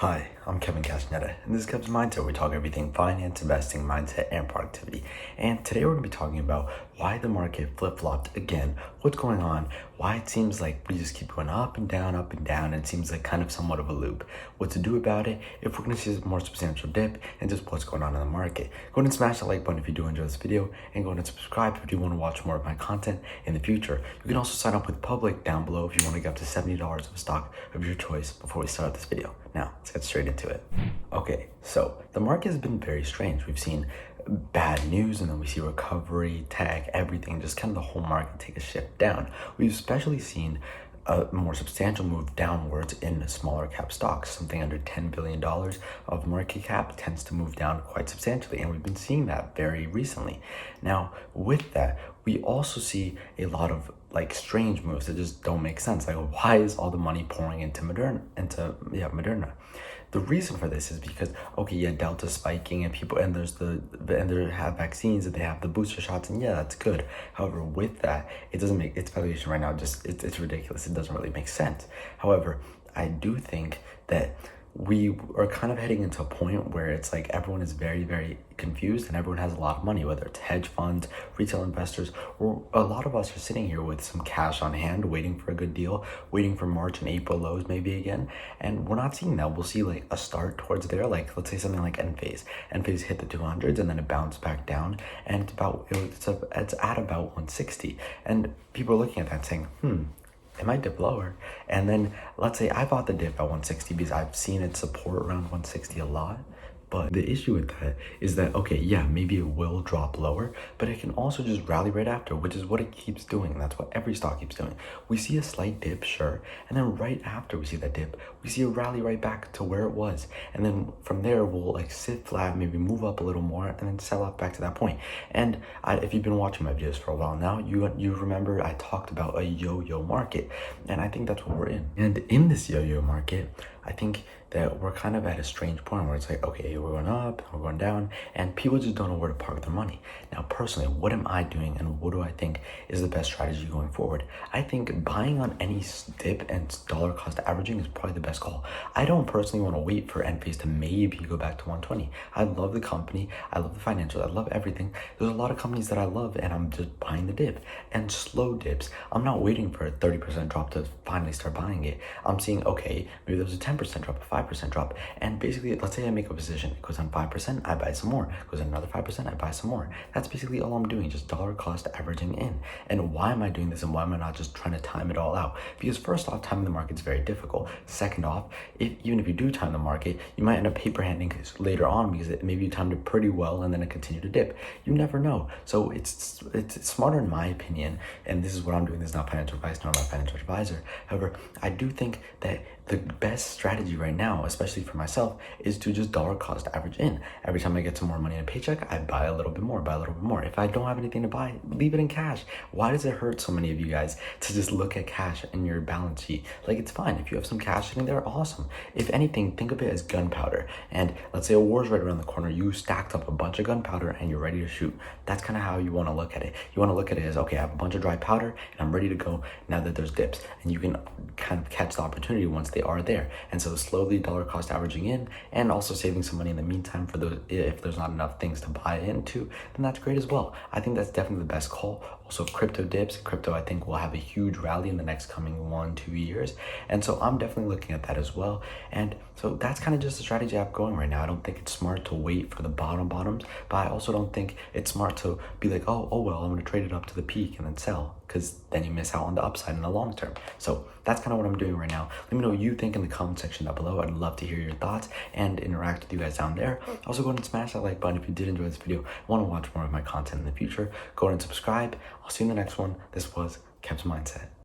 Hi, I'm Kevin Castaneda, and this is Kev's Mindset. We talk everything finance, investing, mindset, and productivity. And today we're going to be talking about why the market flip-flopped again, what's going on, why it seems like we just keep going up and down, and it seems like kind of somewhat of a loop, what to do about it, if we're going to see a more substantial dip, and just what's going on in the market. Go ahead and smash that like button if you do enjoy this video, and go ahead and subscribe if you want to watch more of my content in the future. You can also sign up with Public down below if you want to get up to $70 of stock of your choice before we start this video. Now, let's get straight into it. Okay, so the market has been very strange. We've seen bad news and then we see recovery, tech, everything, just kind of the whole market take a shift down. We've especially seen a more substantial move downwards in smaller cap stocks. Something under $10 billion of market cap tends to move down quite substantially, and we've been seeing that very recently. Now, with that, we also see a lot of strange moves that just don't make sense. Like, why is all the money pouring into Moderna? The reason for this is because, okay, yeah, Delta's spiking and they have vaccines and they have the booster shots, and yeah, that's good. However, with that, it doesn't make its valuation right now it's ridiculous. It doesn't really make sense. However, I do think that we are kind of heading into a point where it's like everyone is very, very confused and everyone has a lot of money, whether it's hedge funds, retail investors, or a lot of us are sitting here with some cash on hand, waiting for a good deal, waiting for March and April lows maybe again. And we're not seeing that. We'll see like a start towards there, like let's say something like Enphase. Enphase hit the 200s and then it bounced back down, and it's at about 160. And people are looking at that saying, it might dip lower. And then let's say I bought the dip at 160 because I've seen it support around 160 a lot. But the issue with that is that, okay, yeah, maybe it will drop lower, but it can also just rally right after, which is what it keeps doing. That's what every stock keeps doing. We see a slight dip, sure, and then right after we see that dip, we see a rally right back to where it was. And then from there, we'll sit flat, maybe move up a little more, and then sell off back to that point. And if you've been watching my videos for a while now, you remember I talked about a yo-yo market, and I think that's what we're in. And in this yo-yo market, I think that we're kind of at a strange point where it's like, okay, we're going up, we're going down, and people just don't know where to park their money. Now, personally, what am I doing and what do I think is the best strategy going forward? I think buying on any dip and dollar cost averaging is probably the best call. I don't personally want to wait for Enphase to maybe go back to 120. I love the company, I love the financials, I love everything. There's a lot of companies that I love, and I'm just buying the dip and slow dips. I'm not waiting for a 30% drop to finally start buying it. I'm seeing, okay, maybe there's a 10% drop, a 5% drop, and basically, let's say I make a position, it goes on 5%, I buy some more, it goes on another 5%, I buy some more. That's basically all I'm doing, just dollar cost averaging in. And why am I doing this, and why am I not just trying to time it all out? Because first off, timing the market is very difficult. Second off, even if you do time the market, you might end up paper handing later on because maybe you timed it pretty well and then it continued to dip. You never know. So it's smarter in my opinion, and this is what I'm doing. This is not financial advice, nor my financial advisor. However, I do think that the best strategy right now, especially for myself, is to just dollar cost average in. Every time I get some more money in a paycheck, I buy a little bit more, buy a little bit more. If I don't have anything to buy, leave it in cash. Why does it hurt so many of you guys to just look at cash in your balance sheet? Like, it's fine. If you have some cash sitting there, awesome. If anything, think of it as gunpowder. And let's say a war's right around the corner, you stacked up a bunch of gunpowder and you're ready to shoot. That's kind of how you want to look at it. You want to look at it as, okay, I have a bunch of dry powder and I'm ready to go now that there's dips. And you can kind of catch the opportunity once they are there. And so slowly dollar cost averaging in, and also saving some money in the meantime for those, if there's not enough things to buy into, then that's great as well. I think that's definitely the best call. Also, crypto dips. Crypto, I think, will have a huge rally in the next coming 1-2 years. And so I'm definitely looking at that as well. And so that's kind of just the strategy I have going right now. I don't think it's smart to wait for the bottoms, but I also don't think it's smart to be like, oh well, I'm going to trade it up to the peak and then sell, because then you miss out on the upside in the long term. So that's kind of what I'm doing right now. Let me know what you think in the comment section down below. I'd love to hear your thoughts and interact with you guys down there. Also, go ahead and smash that like button if you did enjoy this video, want to watch more of my content in the future. Go ahead and subscribe. I'll see you in the next one. This was Kev's Mindset.